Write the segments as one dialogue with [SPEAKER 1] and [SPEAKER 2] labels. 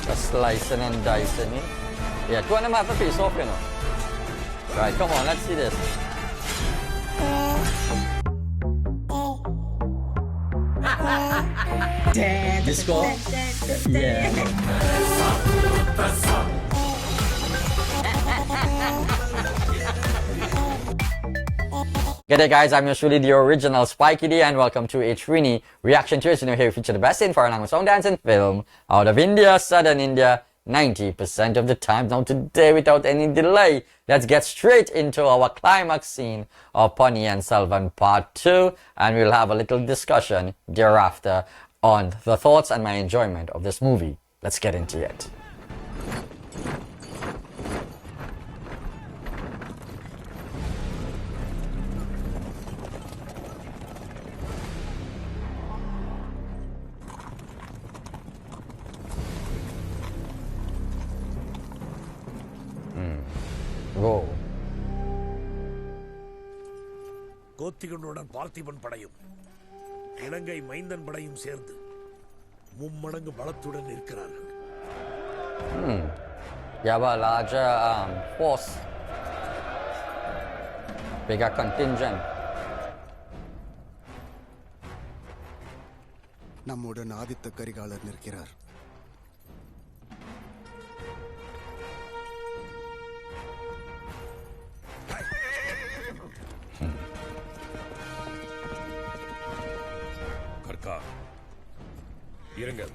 [SPEAKER 1] Just slicing and dicing it. Yeah, two of them have to face off, you know. Right, come on, let's see this. Disco? Yeah. G'day guys, I'm yours truly, the original Spiky D, and welcome to a Trini reaction to it. You know, here we feature the best in foreign language song, dance, and film out of India, southern India, 90% of the time. Now today, without any delay, let's get straight into our climax scene of Ponniyin Selvan Part 2, and we'll have a little discussion thereafter on the thoughts and my enjoyment of this movie. Let's get into it. Go.
[SPEAKER 2] கோத்திகனுடன் Parthiban படையும் இலங்கை மைந்தன் படையும் சேர்ந்து மும்மடங்கு பலத்துடன் இருக்கிறார்கள்.
[SPEAKER 1] You have a larger force, bigger contingent.
[SPEAKER 3] நம்முடன் ஆதித்த கரிகாலர் நிற்கிறார்.
[SPEAKER 2] இருங்கள்.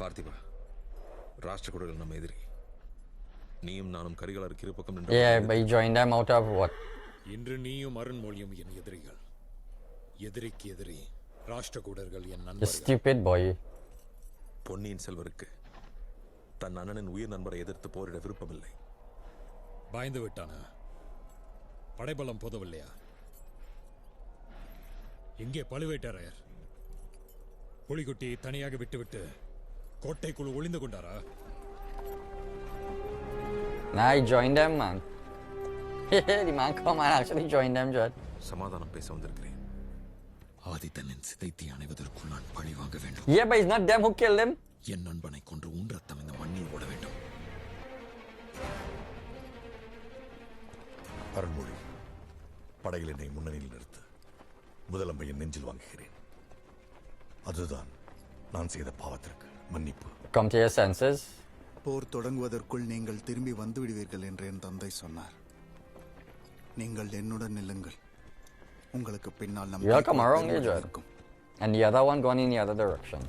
[SPEAKER 4] பார்த்திபா, ராஷ்டிரகூடர்கள் நம்ம எதிரி. நீயும் நானும் கரிகாலருக்கு இருபக்கம் நின்று.
[SPEAKER 1] Yeah, but you joined them out of what?
[SPEAKER 2] இன்று நீயும் அருண்மொழியும் என் எதிரிகள். எதிரிக்கு எதிரி ராஷ்டிரகூடர்கள் என் நண்பர்கள்.
[SPEAKER 1] Stupid boy.
[SPEAKER 4] பொன்னியின் செல்வருக்கு தன் அண்ணனின் உயிர் நண்பரை எதிர்த்து போரிட விருப்பமில்லை.
[SPEAKER 2] பயந்து விட்டானா? படைபலம் போதவில்லையா? எங்கே பழுவேட்டரையர்? புலிகுட்டி தனியாக விட்டுவிட்டு கோட்டைக்குள் ஒளிந்து கொண்டாரா?
[SPEAKER 1] Nah, he joined them, man. The man come and actually joined them, Jud.
[SPEAKER 4] சமாதானம் பேச வந்திருக்கிறேன்.
[SPEAKER 2] ஆதித்தனின் சிதைத்தி அணைவதற்குள் நான் பழி வாங்க வேண்டும்.
[SPEAKER 1] Yeah, but it's not them who killed him.
[SPEAKER 2] என் நண்பனை கொன்று உன் ரத்தம் இந்த மண்ணில் ஓட வேண்டும்.
[SPEAKER 5] அருண்மொழி, படையில் என்னை முன்னணியில் நிறுத்து. முதலமையின் நெஞ்சில் வாங்குகிறேன். அதுதான் நான் செய்த பாவத்திற்கு மன்னிப்பு.
[SPEAKER 1] Come to your senses.
[SPEAKER 3] போர் தொடங்குவதற்குள் நீங்கள் திரும்பி வந்து விடுவீர்கள் என்று என் தந்தை சொன்னார். நீங்கள் என்னுடன் நில்லுங்கள். உங்களுக்கு பின்னால் நம்
[SPEAKER 1] You'll come around, Jud. And the other one going in the other direction.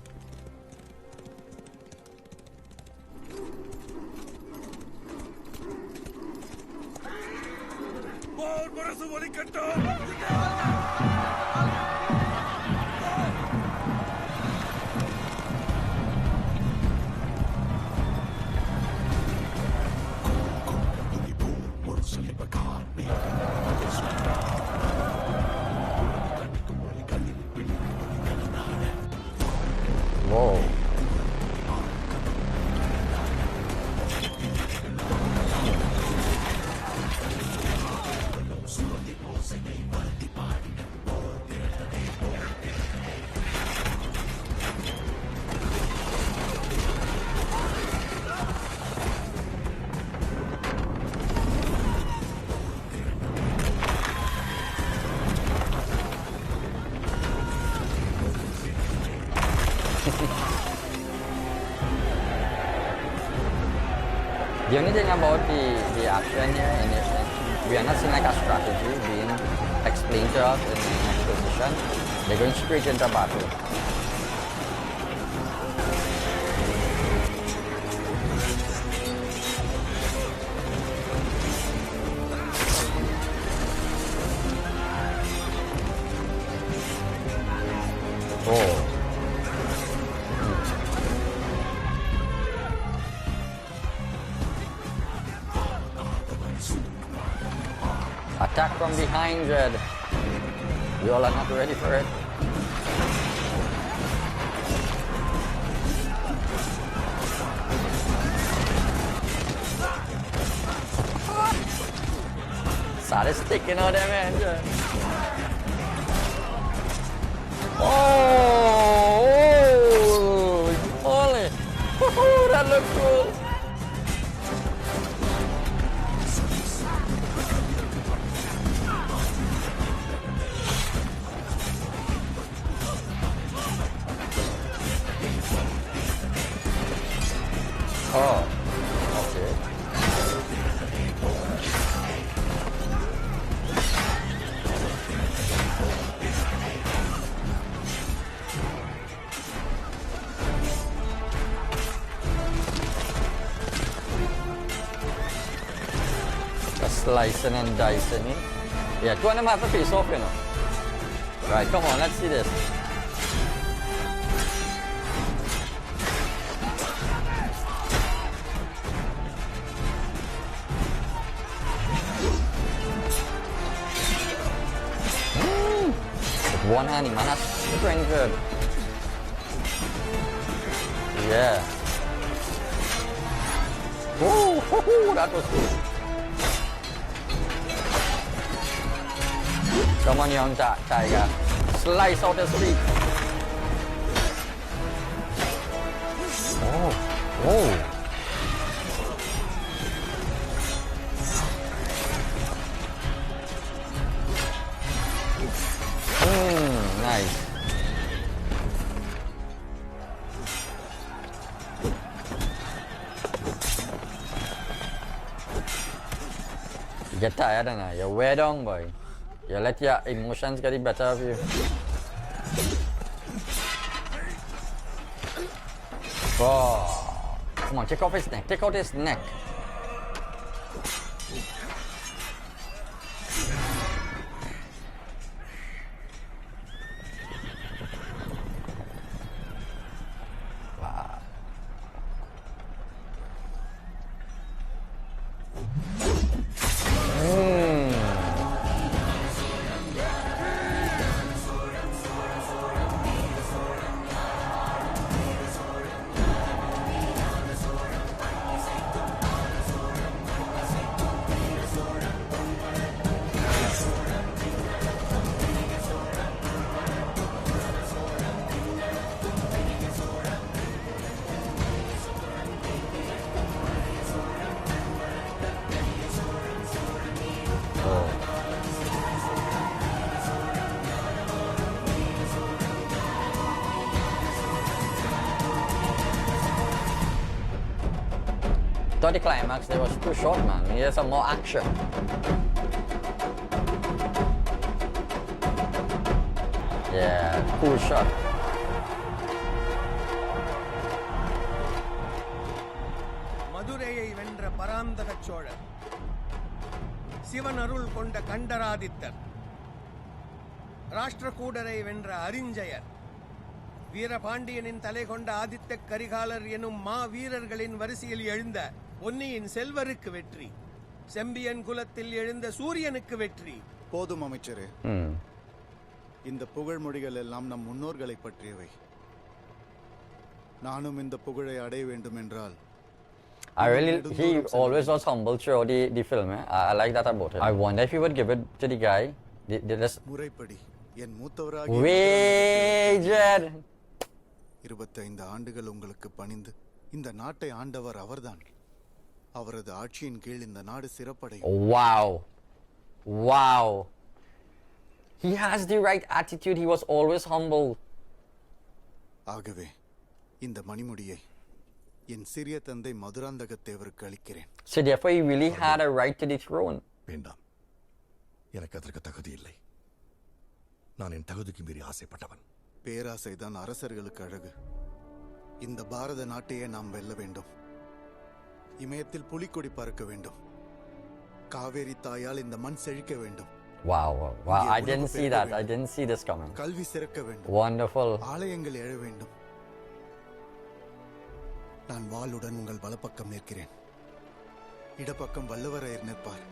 [SPEAKER 1] Whoa. The only thing about the action here, and we are not seeing like a strategy being explained to us in exposition. They're going straight into battle. Oh. Attack from behind, Jed. You all are not ready for it. started sticking out there, man. Yeah. Oh, holy. That looks cool. Oh, okay. Just slicing and dicing it. Yeah, two of them have to face off, you know. Right, come on, let's see this. One hand, man, that's pretty good. Yeah. Oh, that was good. Come on, young tiger. Slice out his feet. Oh. Nice. You get tired and you're way down, boy. You let your emotions get the better of you. Oh. Come on, take off his neck. Take out his neck. Thought the climax there was too short, man. We need some more action. Yeah, cool shot.
[SPEAKER 6] மதுரையை வென்ற பராந்தக சோழர், சிவன் அருள் கொண்ட கண்டராதித்தர், ராஷ்டிரகூடரை வென்ற அரிஞ்சயர், வீரபாண்டியனின் தலை கொண்ட ஆதித்த கரிகாலர் எனும் மா வீரர்களின் வரிசையில் எழுந்த பொன்னியின் செல்வருக்கு வெற்றி, செம்பியன் குலத்தில் எழுந்த சூரியனுக்கு வெற்றி.
[SPEAKER 3] போதும் அமைச்சரே. இந்த புகழ்மொழிகள் எல்லாம் நம் முன்னோர்களை பற்றியவை. நானும் இந்த புகழை அடைய வேண்டும் என்றால்
[SPEAKER 1] he always was humble throughout the film. I like that about him. I wonder if he would give it to the guy.
[SPEAKER 3] முறைப்படி என் மூத்தவராகிய 25 ஆண்டுகள் உங்களுக்கு பணிந்து இந்த நாட்டை ஆண்டவர் அவர்தான். அவரது ஆட்சியின் கீழ் இந்த நாடு சிறப்படையும்.
[SPEAKER 1] Wow. He has the right attitude. He was always humble.
[SPEAKER 3] ஆகவே இந்த மணிமுடியை என் சிறிய தந்தை மதுராந்தக தேவருக்கு அளிக்கிறேன்.
[SPEAKER 1] So therefore he really had a right to the throne.
[SPEAKER 5] வேண்டாம், எனக்கு அதற்கு தகுதி இல்லை. நான் என் தகுதிக்கு மீறி ஆசைப்பட்டவன்.
[SPEAKER 3] பேராசைதான் அரசர்களுக்கு அழகு. இந்த பாரத நாட்டையே நாம் வெல்ல வேண்டும். இமயத்தில் புலிக்கொடி பறக்க வேண்டும். காவேரி தாயால் இந்த மண் செழிக்க வேண்டும்.
[SPEAKER 1] Wow. I didn't see that. I didn't see this coming.
[SPEAKER 3] கல்வி சிறக்க வேண்டும்.
[SPEAKER 1] Wonderful.
[SPEAKER 3] ஆலயங்கள் எழ வேண்டும். நான் வாளுடன் உங்கள் வலப்பக்கம் நிற்கிறேன். இடப்பக்கம் வல்லவரையர் நிற்பார்.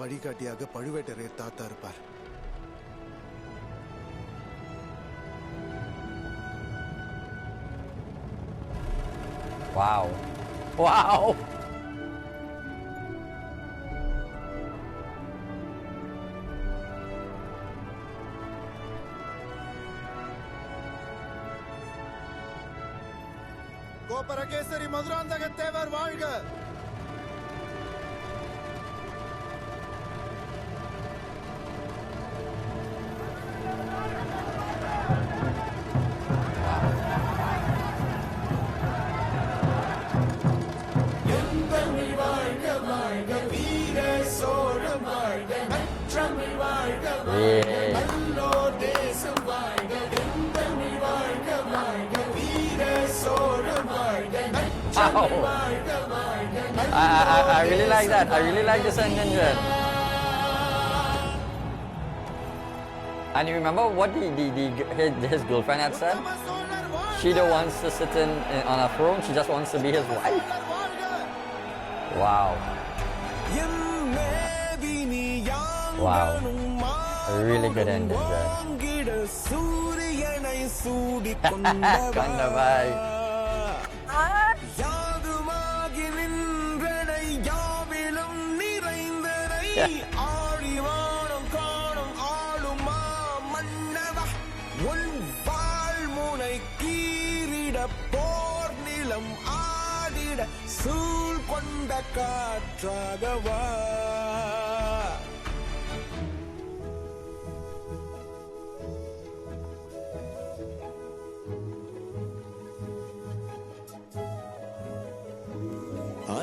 [SPEAKER 3] வழிகாட்டியாக பழுவேட்டரையர் தாத்தா இருப்பார்.
[SPEAKER 1] Wow.
[SPEAKER 3] பரகேசரி மதுராந்தக தேவர் வாழ்க.
[SPEAKER 1] Wow. I really like that. I really like the sentence there. And you remember what his girlfriend had said? She don't wants to sit on a throne. She just wants to be his wife. Wow. Wow. A really good ending there. Kanda bhai.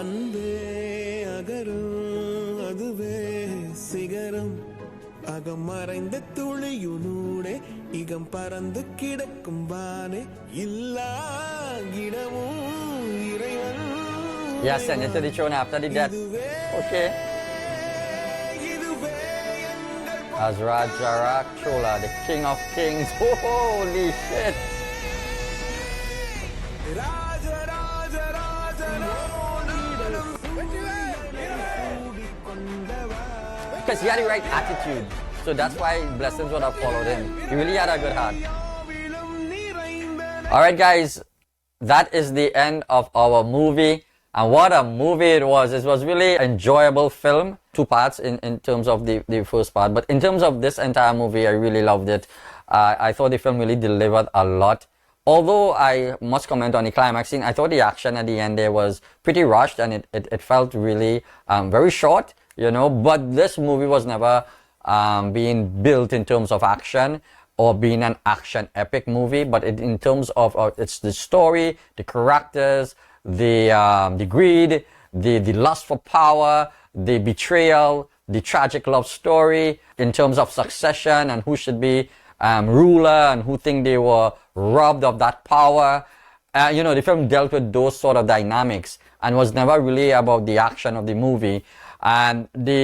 [SPEAKER 7] அன்பே அகரம் அதுவே சிகரம் அகம் மறைந்த துளியுனூடே இகம் பறந்து கிடக்கும் வானே இல்லா இடமும் இறைவன்.
[SPEAKER 1] Yeah, send it to the throne after the death. Okay. As Rajarak Chola, the king of kings. Holy shit. Because he had the right attitude. So that's why blessings would have followed him. He really had a good heart. Alright guys, that is the end of our movie. And what a movie it was. It was really enjoyable film. 2 parts in terms of the first part. But in terms of this entire movie, I really loved it. I thought the film really delivered a lot. Although I must comment on the climax scene, I thought the action at the end there was pretty rushed and it felt really very short, you know. But this movie was never being built in terms of action or being an action epic movie, but in terms of it's the story, the characters, the greed, the lust for power, the betrayal, the tragic love story, in terms of succession and who should be ruler and who think they were robbed of that power. You know, the film dealt with those sort of dynamics and was never really about the action of the movie. And the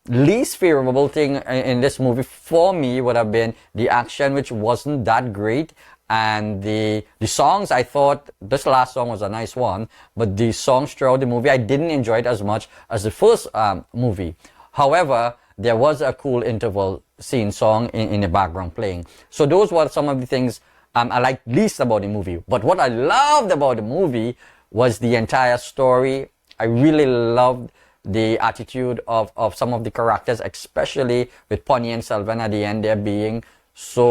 [SPEAKER 1] least favorable thing in this movie for me would have been the action, which wasn't that great. And the songs, I thought this last song was a nice one, but the songs throughout the movie, I didn't enjoy it as much as the first movie. However, there was a cool interval scene song in the background playing. So those were some of the things I liked least about the movie. But what I loved about the movie was the entire story. I really loved the attitude of some of the characters, especially with Ponniyin Selvan at the end there being so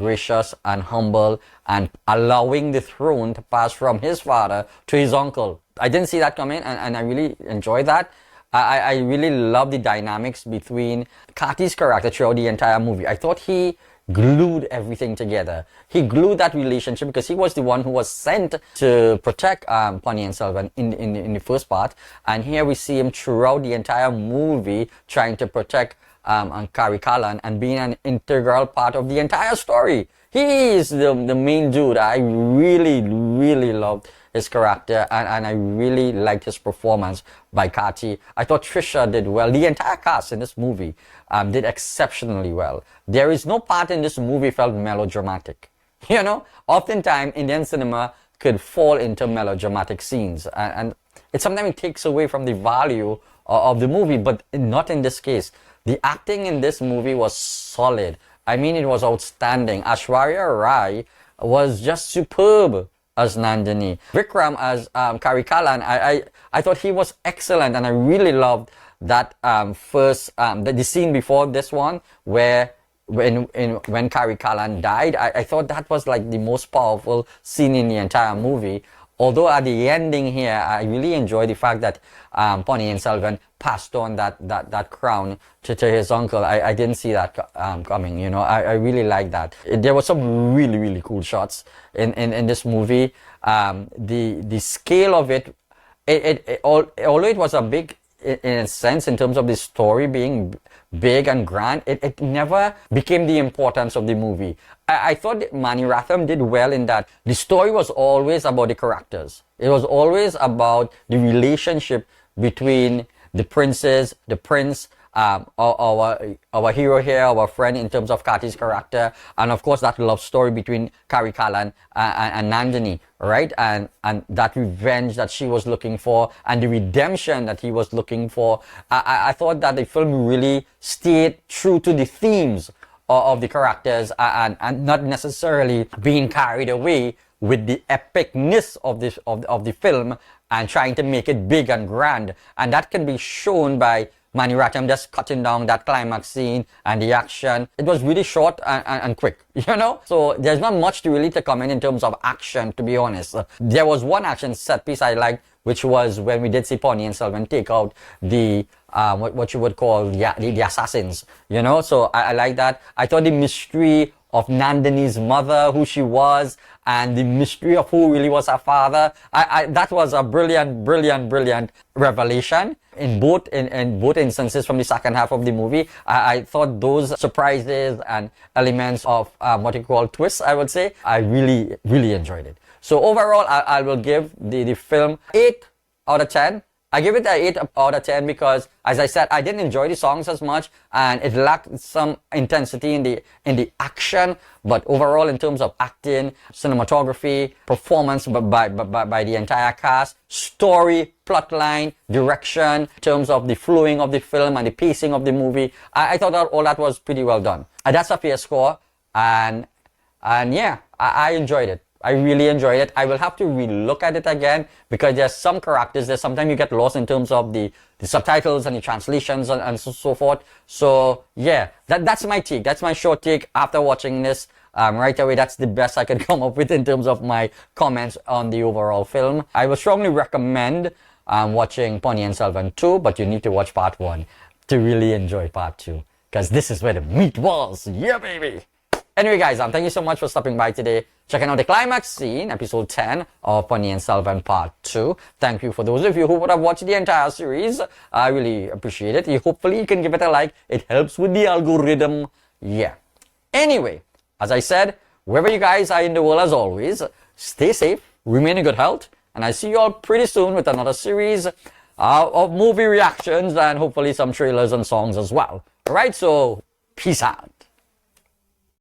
[SPEAKER 1] gracious and humble and allowing the throne to pass from his father to his uncle. I didn't see that coming, and I really enjoyed that. I really love the dynamics between Karthi's character throughout the entire movie. I thought he glued everything together. He glued that relationship because he was the one who was sent to protect Ponniyin Selvan in the first part. And here we see him throughout the entire movie trying to protect Karthi and being an integral part of the entire story. He is the main dude. I really, really loved his character and I really liked his performance by Karthi. I thought Trisha did well. The entire cast in this movie did exceptionally well. There is no part in this movie felt melodramatic. You know, oftentimes Indian cinema could fall into melodramatic scenes and it sometimes takes away from the value of the movie, but not in this case. The acting in this movie was solid. I mean, it was outstanding. Aishwarya Rai was just superb as Nandini. Vikram as Karthi, I thought he was excellent, and I really loved that the scene before this one where when Karthi died. I thought that was like the most powerful scene in the entire movie. Although at the ending here, I really enjoy the fact that Ponniyin Selvan passed on that crown to his uncle. I didn't see that coming, you know. I really like that. There were some really, really cool shots in this movie. The scale of it, although it was a big, in a sense, in terms of the story being big and grand, it never became the importance of the movie. I thought that Mani Ratnam did well in that the story was always about the characters. It was always about the relationship between the princess, the prince, our hero here, our friend in terms of Karthi's character, and of course that love story between Kari Kalan and Nandini, right? And that revenge that she was looking for, and the redemption that he was looking for. I thought that the film really stayed true to the themes of the characters, and not necessarily being carried away with the epicness of the film and trying to make it big and grand. And that can be shown by Mani Ratnam just cutting down that climax scene and the action. It was really short and quick, you know? So there's not much to really to comment in terms of action, to be honest. There was one action set piece I liked, which was when we did see Ponniyin Selvan take out the what you would call the assassins, you know? So I like that. I thought the mystery of Nandini's mother, who she was, and the mystery of who really was her father, that was a brilliant revelation in both instances from the second half of the movie. I thought those surprises and elements of what you call twists, I would say, I really enjoyed it. So overall, I will give the film 8 out of 10. I give it an 8 out of 10 because, as I said, I didn't enjoy the songs as much, and it lacked some intensity in the action. But overall, in terms of acting, cinematography, performance by the entire cast, story, plotline, direction, in terms of the flowing of the film and the pacing of the movie, I thought that all that was pretty well done. And that's a fair score, and yeah, I enjoyed it. I really enjoyed it. I will have to re-look at it again because there's some characters, there's sometimes you get lost in terms of the subtitles and the translations and so forth. So yeah, that's my take. That's my short take after watching this. Right away, that's the best I could come up with in terms of my comments on the overall film. I would strongly recommend watching Ponniyin Selvan 2, but you need to watch part 1 to really enjoy part 2 because this is where the meat was. Yeah, baby! Anyway, guys, thank you so much for stopping by today, checking out the climax scene, episode 10 of Ponniyin Selvan Part 2. Thank you for those of you who would have watched the entire series. I really appreciate it. Hopefully, you can give it a like. It helps with the algorithm. Yeah. Anyway, as I said, wherever you guys are in the world, as always, stay safe, remain in good health, and I see you all pretty soon with another series of movie reactions and hopefully some trailers and songs as well. Alright, so peace out.